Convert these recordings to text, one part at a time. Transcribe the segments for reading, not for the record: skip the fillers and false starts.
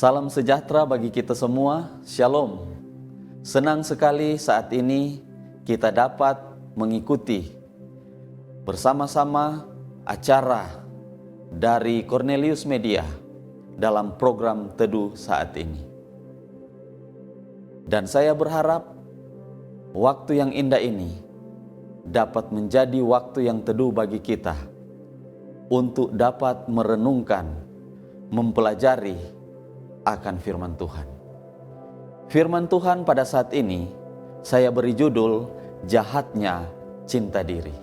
Salam sejahtera bagi kita semua, Shalom. Senang sekali saat ini kita dapat mengikuti bersama-sama acara dari Cornelius Media dalam program Teduh saat ini. Dan saya berharap waktu yang indah ini dapat menjadi waktu yang teduh bagi kita untuk dapat merenungkan, mempelajari akan firman Tuhan. Firman Tuhan pada saat ini saya beri judul Jahatnya Cinta Diri.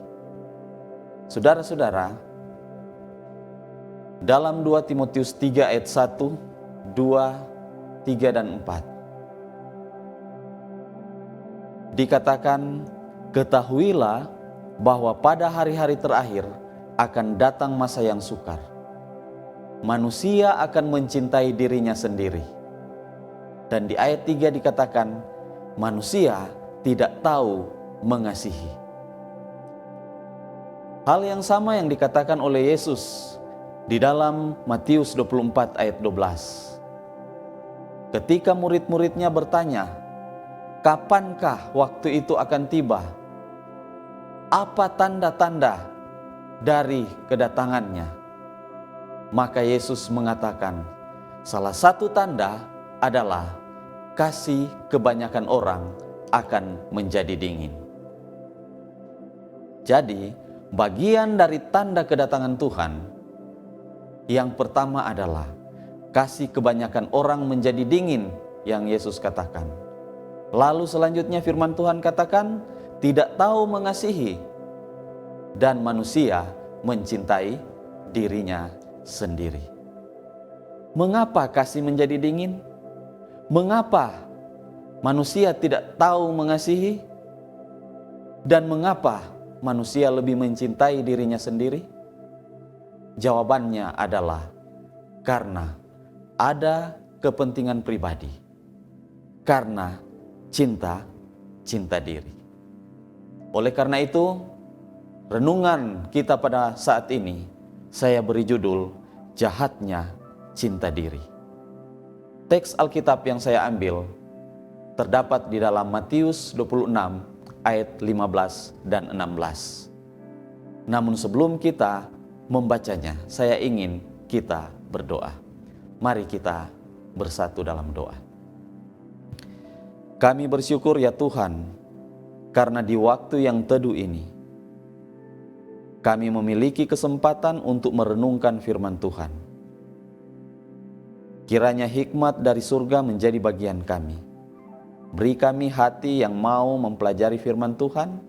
Saudara-saudara, dalam 2 Timotius 3 ayat 1, 2, 3 dan 4 dikatakan, ketahuilah bahwa pada hari-hari terakhir akan datang masa yang sukar. Manusia akan mencintai dirinya sendiri. Dan di ayat 3 dikatakan, manusia tidak tahu mengasihi. Hal yang sama yang dikatakan oleh Yesus di dalam Matius 24 ayat 12. Ketika murid-muridnya bertanya, kapankah waktu itu akan tiba? Apa tanda-tanda dari kedatangannya? Maka Yesus mengatakan, salah satu tanda adalah kasih kebanyakan orang akan menjadi dingin. Jadi, bagian dari tanda kedatangan Tuhan, yang pertama adalah kasih kebanyakan orang menjadi dingin yang Yesus katakan. Lalu selanjutnya firman Tuhan katakan, tidak tahu mengasihi, dan manusia mencintai dirinya sendiri. Mengapa kasih menjadi dingin? Mengapa manusia tidak tahu mengasihi? Dan mengapa manusia lebih mencintai dirinya sendiri? Jawabannya adalah karena ada kepentingan pribadi, karena cinta diri. Oleh karena itu, renungan kita pada saat ini saya beri judul Jahatnya Cinta Diri. Teks Alkitab yang saya ambil terdapat di dalam Matius 26 ayat 15 dan 16. Namun sebelum kita membacanya, saya ingin kita berdoa. Mari kita bersatu dalam doa. Kami bersyukur ya Tuhan, karena di waktu yang teduh ini kami memiliki kesempatan untuk merenungkan firman Tuhan. Kiranya hikmat dari surga menjadi bagian kami. Beri kami hati yang mau mempelajari firman Tuhan.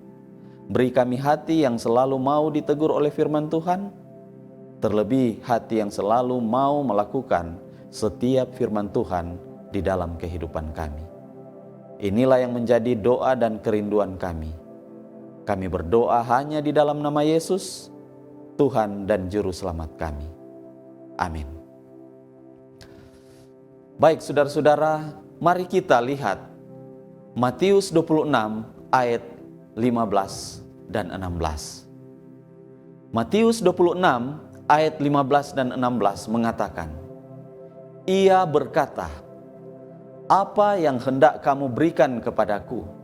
Beri kami hati yang selalu mau ditegur oleh firman Tuhan. Terlebih hati yang selalu mau melakukan setiap firman Tuhan di dalam kehidupan kami. Inilah yang menjadi doa dan kerinduan kami. Kami berdoa hanya di dalam nama Yesus, Tuhan dan Juru Selamat kami. Amin. Baik saudara-saudara, mari kita lihat Matius 26 ayat 15 dan 16. Matius 26 ayat 15 dan 16 mengatakan, Ia berkata, apa yang hendak kamu berikan kepadaku,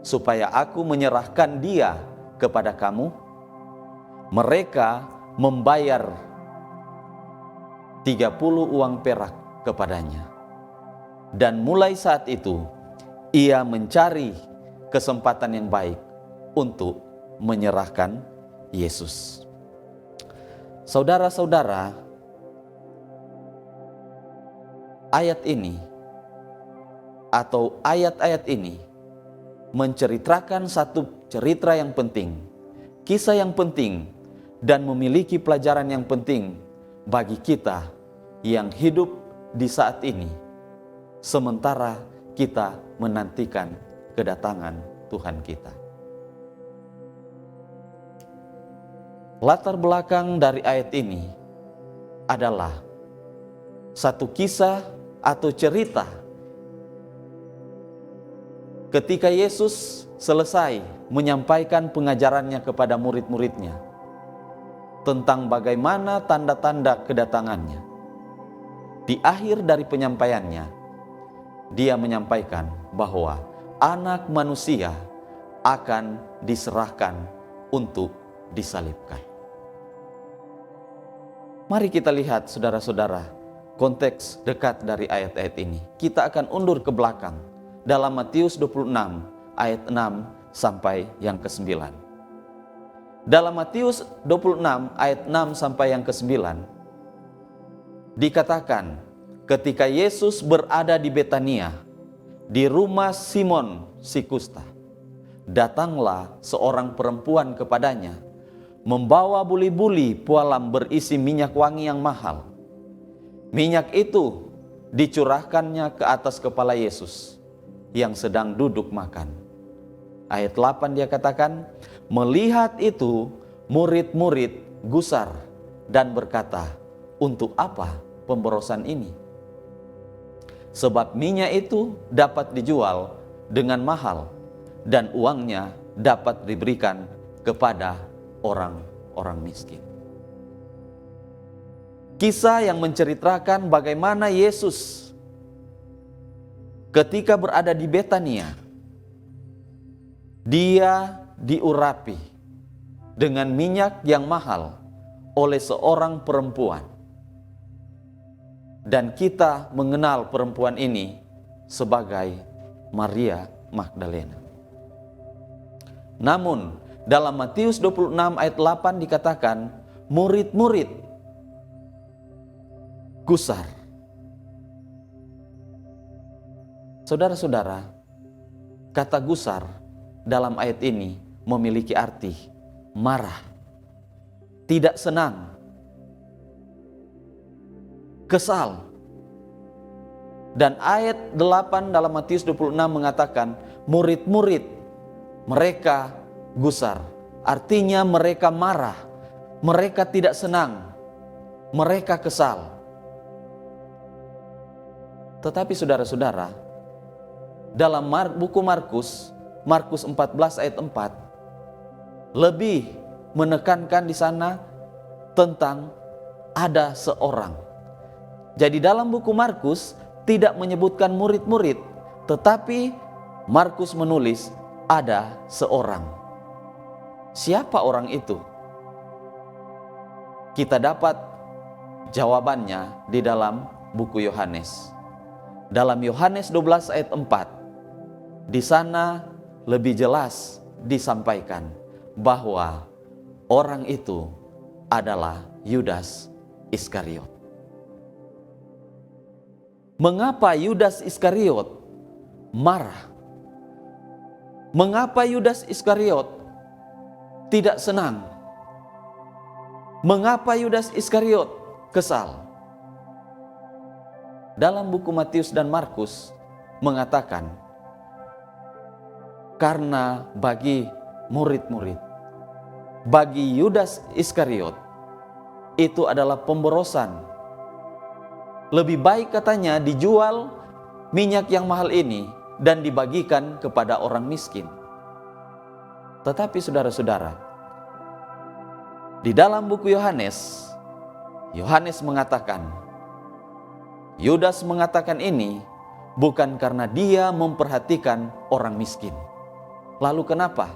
supaya aku menyerahkan dia kepada kamu? Mereka membayar 30 uang perak kepadanya. Dan mulai saat itu, ia mencari kesempatan yang baik untuk menyerahkan Yesus. Saudara-saudara, ayat ini atau ayat-ayat ini menceritakan satu cerita yang penting, kisah yang penting, dan memiliki pelajaran yang penting bagi kita yang hidup di saat ini, sementara kita menantikan kedatangan Tuhan kita. Latar belakang dari ayat ini adalah satu kisah atau cerita ketika Yesus selesai menyampaikan pengajarannya kepada murid-muridnya tentang bagaimana tanda-tanda kedatangannya. Di akhir dari penyampaiannya, dia menyampaikan bahwa Anak Manusia akan diserahkan untuk disalibkan. Mari kita lihat, saudara-saudara, konteks dekat dari ayat-ayat ini. Kita akan undur ke belakang dalam Matius 26 ayat 6 sampai yang ke-9. Dalam Matius 26 ayat 6 sampai yang ke-9 dikatakan, ketika Yesus berada di Betania, di rumah Simon si kusta, datanglah seorang perempuan kepadanya, membawa buli-buli pualam berisi minyak wangi yang mahal. Minyak itu dicurahkannya ke atas kepala Yesus yang sedang duduk makan. Ayat 8 dia katakan, melihat itu murid-murid gusar dan berkata, untuk apa pemborosan ini? Sebab minyak itu dapat dijual dengan mahal dan uangnya dapat diberikan kepada orang-orang miskin. Kisah yang menceritakan bagaimana Yesus ketika berada di Betania, dia diurapi dengan minyak yang mahal oleh seorang perempuan. Dan kita mengenal perempuan ini sebagai Maria Magdalena. Namun dalam Matius 26 ayat 8 dikatakan, murid-murid gusar. Saudara-saudara, kata gusar dalam ayat ini memiliki arti marah, tidak senang, kesal. Dan ayat 8 dalam Matius 26 mengatakan, murid-murid mereka gusar. Artinya mereka marah, mereka tidak senang, mereka kesal. Tetapi saudara-saudara, dalam buku Markus 14 ayat 4, lebih menekankan di sana tentang ada seorang. Jadi dalam buku Markus tidak menyebutkan murid-murid, tetapi Markus menulis ada seorang. Siapa orang itu? Kita dapat jawabannya di dalam buku Yohanes. Dalam Yohanes 12 ayat 4, di sana lebih jelas disampaikan bahwa orang itu adalah Yudas Iskariot. Mengapa Yudas Iskariot marah? Mengapa Yudas Iskariot tidak senang? Mengapa Yudas Iskariot kesal? Dalam buku Matius dan Markus mengatakan, karena bagi murid-murid, bagi Yudas Iskariot itu adalah pemborosan. Lebih baik katanya dijual minyak yang mahal ini dan dibagikan kepada orang miskin. Tetapi saudara-saudara, di dalam buku Yohanes, Yohanes mengatakan, Yudas mengatakan ini bukan karena dia memperhatikan orang miskin. Lalu kenapa?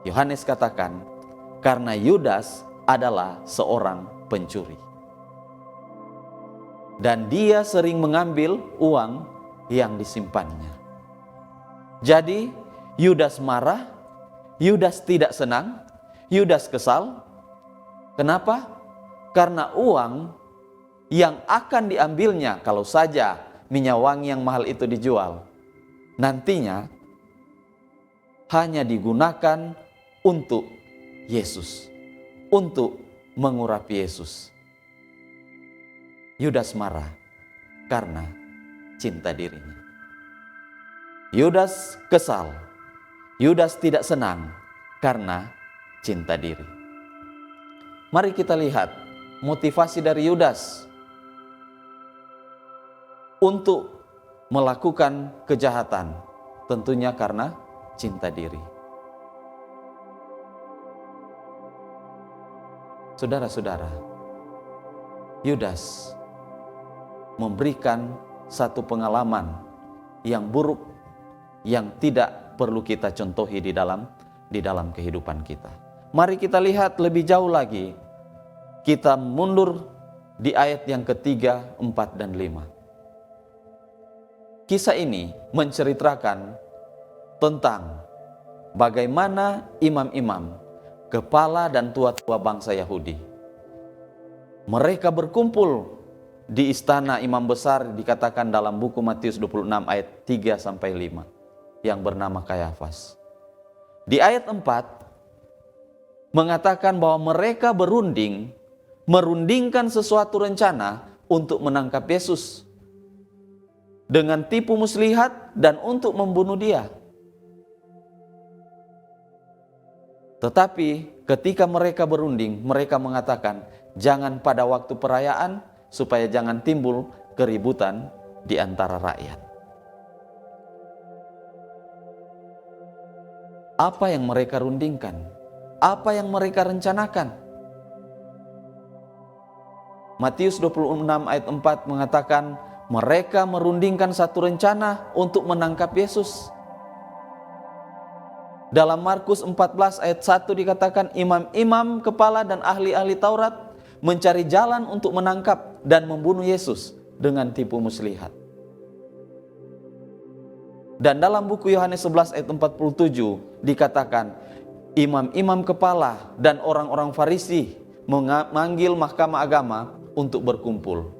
Yohanes katakan, karena Yudas adalah seorang pencuri. Dan dia sering mengambil uang yang disimpannya. Jadi Yudas marah, Yudas tidak senang, Yudas kesal. Kenapa? Karena uang yang akan diambilnya kalau saja minyak wangi yang mahal itu dijual, nantinya hanya digunakan untuk Yesus, untuk mengurapi Yesus. Yudas marah karena cinta dirinya. Yudas kesal, Yudas tidak senang karena cinta diri. Mari kita lihat motivasi dari Yudas untuk melakukan kejahatan, tentunya karena cinta diri. Saudara-saudara, Yudas memberikan satu pengalaman yang buruk yang tidak perlu kita contohi di dalam kehidupan kita. Mari kita lihat lebih jauh lagi. Kita mundur di ayat yang ketiga, 4, dan 5. Kisah ini menceritakan tentang bagaimana imam-imam, kepala dan tua-tua bangsa Yahudi, mereka berkumpul di istana imam besar, dikatakan dalam buku Matius 26 ayat 3-5, yang bernama Kayafas. Di ayat 4 mengatakan bahwa mereka merundingkan sesuatu rencana untuk menangkap Yesus dengan tipu muslihat dan untuk membunuh dia. Tetapi ketika mereka berunding, mereka mengatakan, jangan pada waktu perayaan, supaya jangan timbul keributan di antara rakyat. Apa yang mereka rundingkan? Apa yang mereka rencanakan? Matius 26 ayat 4 mengatakan, mereka merundingkan satu rencana untuk menangkap Yesus. Dalam Markus 14 ayat 1 dikatakan, imam-imam, kepala dan ahli-ahli Taurat mencari jalan untuk menangkap dan membunuh Yesus dengan tipu muslihat. Dan dalam buku Yohanes 11 ayat 47 dikatakan, imam-imam kepala dan orang-orang Farisi memanggil mahkamah agama untuk berkumpul.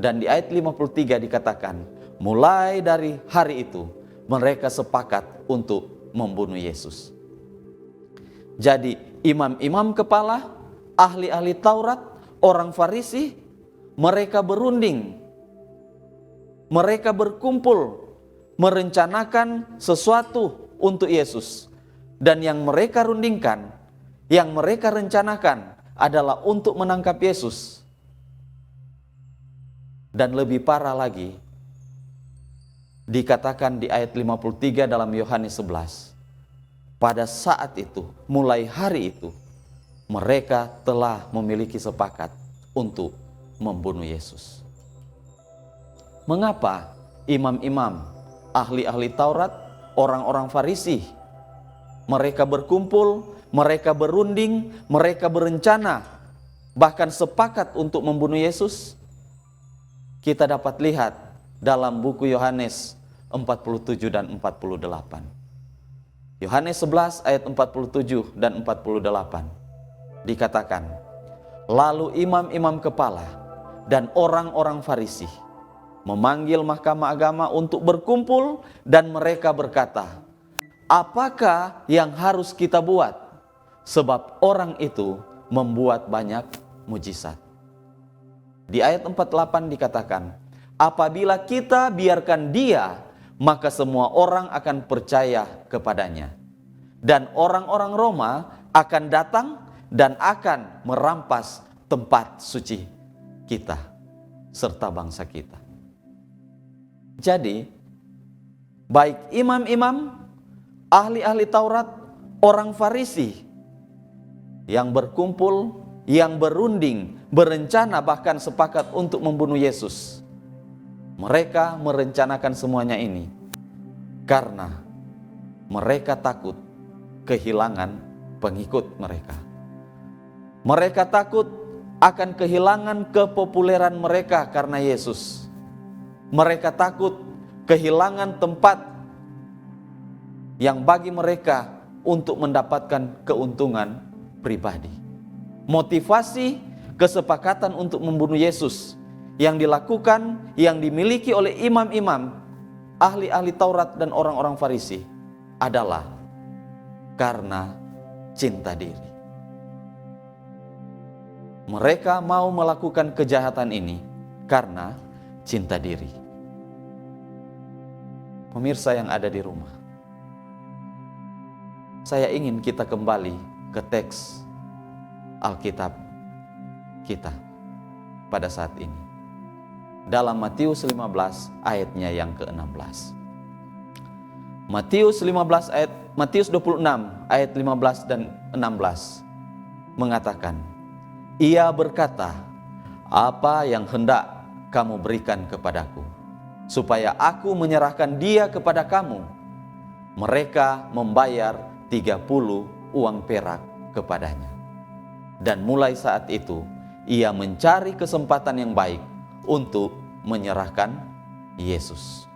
Dan di ayat 53 dikatakan, mulai dari hari itu mereka sepakat untuk membunuh Yesus. Jadi imam-imam kepala, ahli-ahli Taurat, orang Farisi, mereka berunding, mereka berkumpul merencanakan sesuatu untuk Yesus. Dan yang mereka rundingkan, yang mereka rencanakan adalah untuk menangkap Yesus. Dan lebih parah lagi, dikatakan di ayat 53 dalam Yohanes 11, pada saat itu, mulai hari itu, mereka telah memiliki sepakat untuk membunuh Yesus. Mengapa imam-imam, ahli-ahli Taurat, orang-orang Farisi, mereka berkumpul, mereka berunding, mereka berencana, bahkan sepakat untuk membunuh Yesus? Kita dapat lihat dalam buku Yohanes 47 dan 48. Yohanes 11 ayat 47 dan 48 dikatakan, lalu imam-imam kepala dan orang-orang Farisi memanggil mahkamah agama untuk berkumpul, dan mereka berkata, apakah yang harus kita buat? Sebab orang itu membuat banyak mujizat. Di ayat 48 dikatakan, apabila kita biarkan dia, maka semua orang akan percaya kepadanya. Dan orang-orang Roma akan datang dan akan merampas tempat suci kita serta bangsa kita. Jadi, baik imam-imam, ahli-ahli Taurat, orang Farisi yang berkumpul, yang berunding, berencana bahkan sepakat untuk membunuh Yesus. Mereka merencanakan semuanya ini karena mereka takut kehilangan pengikut mereka. Mereka takut akan kehilangan kepopuleran mereka karena Yesus. Mereka takut kehilangan tempat yang bagi mereka untuk mendapatkan keuntungan pribadi. Motivasi kesepakatan untuk membunuh Yesus yang dilakukan, yang dimiliki oleh imam-imam, ahli-ahli Taurat dan orang-orang Farisi adalah karena cinta diri. Mereka mau melakukan kejahatan ini karena cinta diri. Pemirsa yang ada di rumah, saya ingin kita kembali ke teks Alkitab kita pada saat ini. Dalam Matius 15 ayatnya yang ke-16. Matius 26 ayat 15 dan 16 mengatakan, ia berkata, apa yang hendak kamu berikan kepadaku, supaya aku menyerahkan dia kepada kamu. Mereka membayar 30 uang perak kepadanya. Dan mulai saat itu, ia mencari kesempatan yang baik untuk menyerahkan Yesus.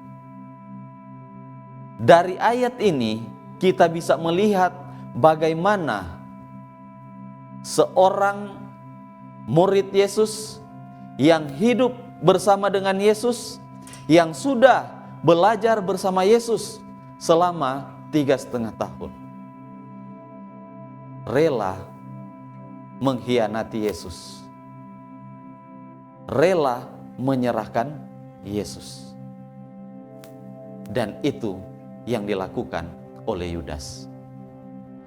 Dari ayat ini, kita bisa melihat bagaimana seorang murid Yesus yang hidup bersama dengan Yesus, yang sudah belajar bersama Yesus selama 3,5 tahun, rela mengkhianati Yesus, rela menyerahkan Yesus. Dan itu yang dilakukan oleh Yudas.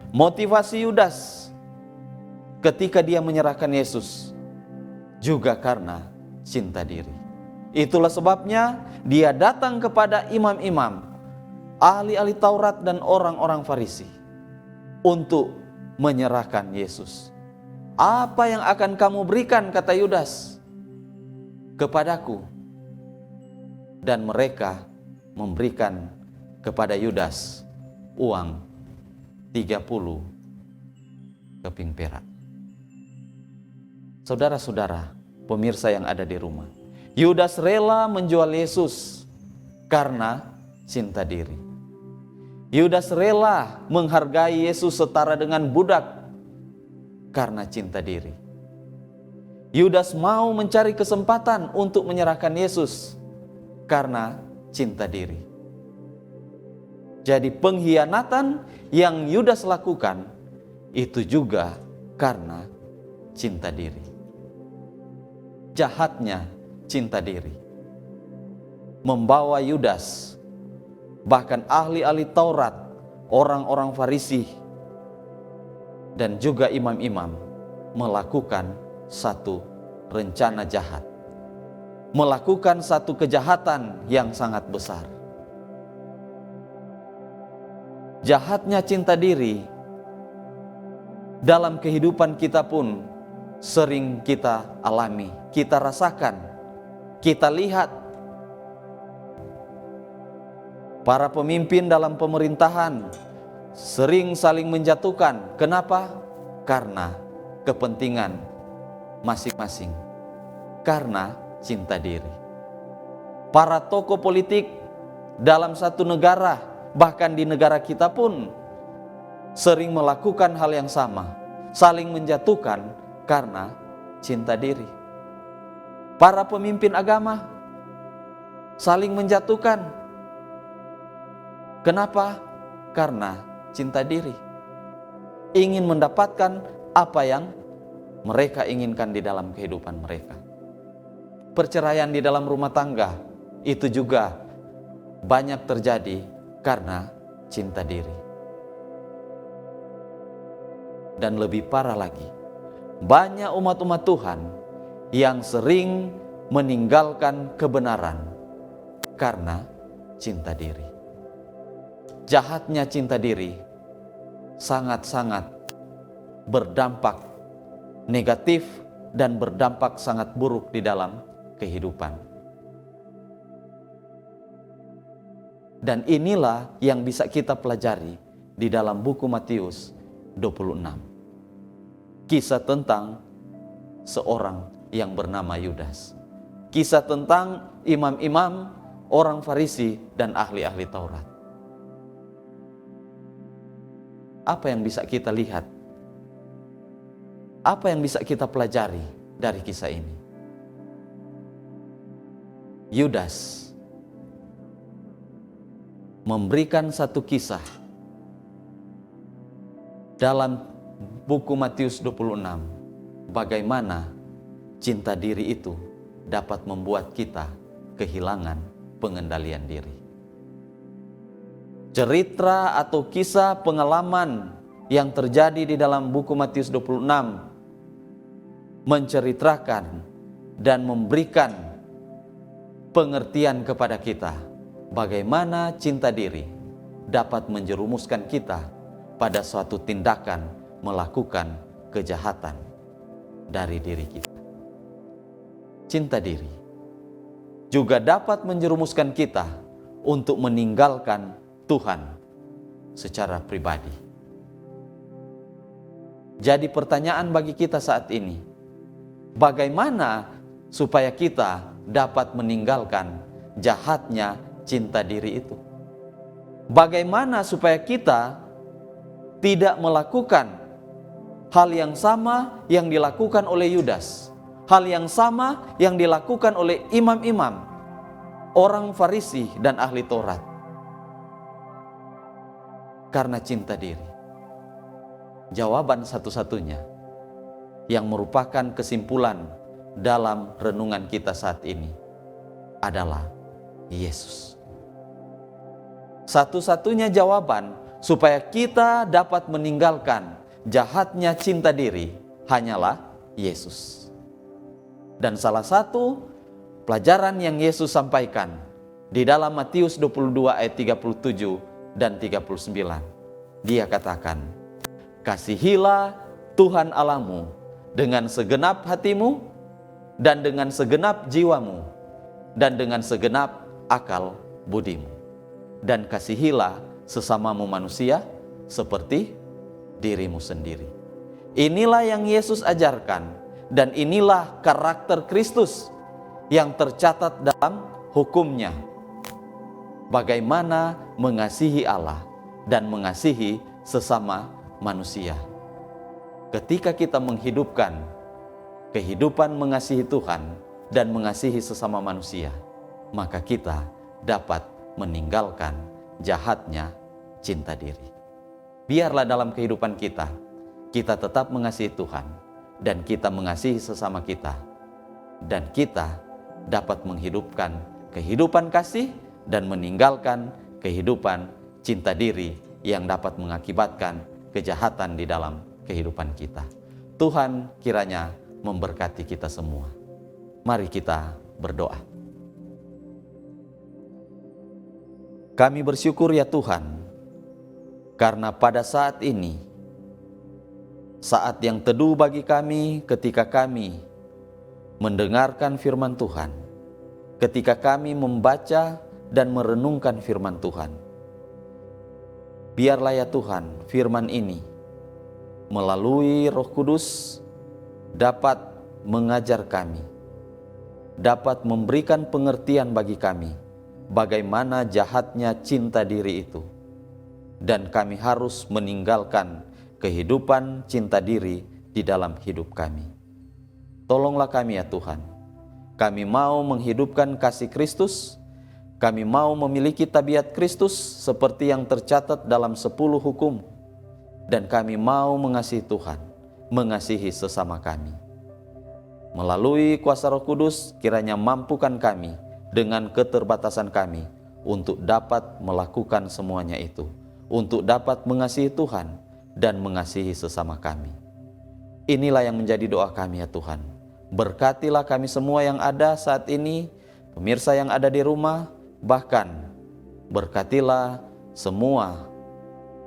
Motivasi Yudas ketika dia menyerahkan Yesus juga karena cinta diri. Itulah sebabnya dia datang kepada imam-imam, ahli-ahli Taurat dan orang-orang Farisi untuk menyerahkan Yesus. Apa yang akan kamu berikan, kata Yudas, kepadaku? Dan mereka memberikan kepada Yudas uang 30 keping perak. Saudara-saudara, pemirsa yang ada di rumah, Yudas rela menjual Yesus karena cinta diri. Yudas rela menghargai Yesus setara dengan budak karena cinta diri. Yudas mau mencari kesempatan untuk menyerahkan Yesus karena cinta diri. Jadi pengkhianatan yang Yudas lakukan itu juga karena cinta diri. Jahatnya cinta diri membawa Yudas, bahkan ahli-ahli Taurat, orang-orang Farisi, dan juga imam-imam melakukan satu rencana jahat, melakukan satu kejahatan yang sangat besar. Jahatnya cinta diri dalam kehidupan kita pun sering kita alami, kita rasakan, kita lihat. Para pemimpin dalam pemerintahan sering saling menjatuhkan. Kenapa? Karena kepentingan masing-masing, karena cinta diri. Para tokoh politik dalam satu negara, bahkan di negara kita pun sering melakukan hal yang sama, saling menjatuhkan karena cinta diri. Para pemimpin agama saling menjatuhkan. Kenapa? Karena cinta diri. Ingin mendapatkan apa yang mereka inginkan di dalam kehidupan mereka. Perceraian di dalam rumah tangga itu juga banyak terjadi karena cinta diri. Dan lebih parah lagi, banyak umat-umat Tuhan yang sering meninggalkan kebenaran karena cinta diri. Jahatnya cinta diri sangat-sangat berdampak negatif dan berdampak sangat buruk di dalam kehidupan. Dan inilah yang bisa kita pelajari di dalam buku Matius 26. Kisah tentang seorang yang bernama Yudas. Kisah tentang imam-imam, orang Farisi, dan ahli-ahli Taurat. Apa yang bisa kita lihat? Apa yang bisa kita pelajari dari kisah ini? Yudas memberikan satu kisah dalam buku Matius 26, bagaimana cinta diri itu dapat membuat kita kehilangan pengendalian diri. Cerita atau kisah pengalaman yang terjadi di dalam buku Matius 26 menceritakan dan memberikan pengertian kepada kita bagaimana cinta diri dapat menjerumuskan kita pada suatu tindakan melakukan kejahatan dari diri kita. Cinta diri juga dapat menjerumuskan kita untuk meninggalkan Tuhan secara pribadi. Jadi pertanyaan bagi kita saat ini, bagaimana supaya kita dapat meninggalkan jahatnya cinta diri itu? Bagaimana supaya kita tidak melakukan hal yang sama yang dilakukan oleh Yudas, hal yang sama yang dilakukan oleh imam-imam, orang Farisi dan ahli Taurat? Karena cinta diri. Jawaban satu-satunya yang merupakan kesimpulan dalam renungan kita saat ini adalah Yesus. Satu-satunya jawaban supaya kita dapat meninggalkan jahatnya cinta diri hanyalah Yesus. Dan salah satu pelajaran yang Yesus sampaikan di dalam Matius 22 ayat 37 dan 39. Dia katakan, kasihilah Tuhan Allahmu dengan segenap hatimu dan dengan segenap jiwamu dan dengan segenap akal budimu. Dan kasihilah sesamamu manusia seperti dirimu sendiri. Inilah yang Yesus ajarkan dan inilah karakter Kristus yang tercatat dalam hukumnya. Bagaimana mengasihi Allah dan mengasihi sesama manusia. Ketika kita menghidupkan kehidupan mengasihi Tuhan dan mengasihi sesama manusia, maka kita dapat meninggalkan jahatnya cinta diri. Biarlah dalam kehidupan kita, kita tetap mengasihi Tuhan dan kita mengasihi sesama kita, dan kita dapat menghidupkan kehidupan kasih dan meninggalkan kehidupan cinta diri yang dapat mengakibatkan kejahatan di dalam kehidupan kita. Tuhan kiranya memberkati kita semua. Mari kita berdoa. Kami bersyukur ya Tuhan, karena pada saat ini, saat yang teduh bagi kami ketika kami mendengarkan firman Tuhan, ketika kami membaca dan merenungkan firman Tuhan. Biarlah ya Tuhan, firman ini melalui Roh Kudus dapat mengajar kami, dapat memberikan pengertian bagi kami bagaimana jahatnya cinta diri itu, dan kami harus meninggalkan kehidupan cinta diri di dalam hidup kami. Tolonglah kami ya Tuhan, kami mau menghidupkan kasih Kristus, kami mau memiliki tabiat Kristus seperti yang tercatat dalam 10 hukum, dan kami mau mengasihi Tuhan, mengasihi sesama kami. Melalui kuasa Roh Kudus, kiranya mampukan kami dengan keterbatasan kami untuk dapat melakukan semuanya itu, untuk dapat mengasihi Tuhan dan mengasihi sesama kami. Inilah yang menjadi doa kami ya Tuhan. Berkatilah kami semua yang ada saat ini, pemirsa yang ada di rumah, bahkan berkatilah semua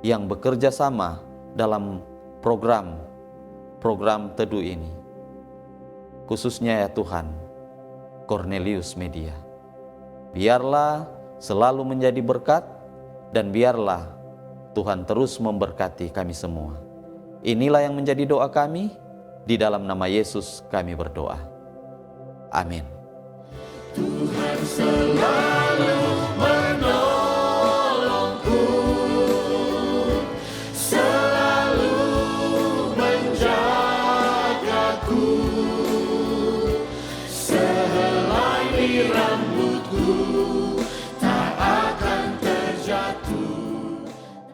yang bekerja sama dalam program teduh ini. Khususnya ya Tuhan, Cornelius Media. Biarlah selalu menjadi berkat dan biarlah Tuhan terus memberkati kami semua. Inilah yang menjadi doa kami, di dalam nama Yesus kami berdoa. Amin. Tuhan selalu menolongku, selalu menjagaku, sehelai rambutku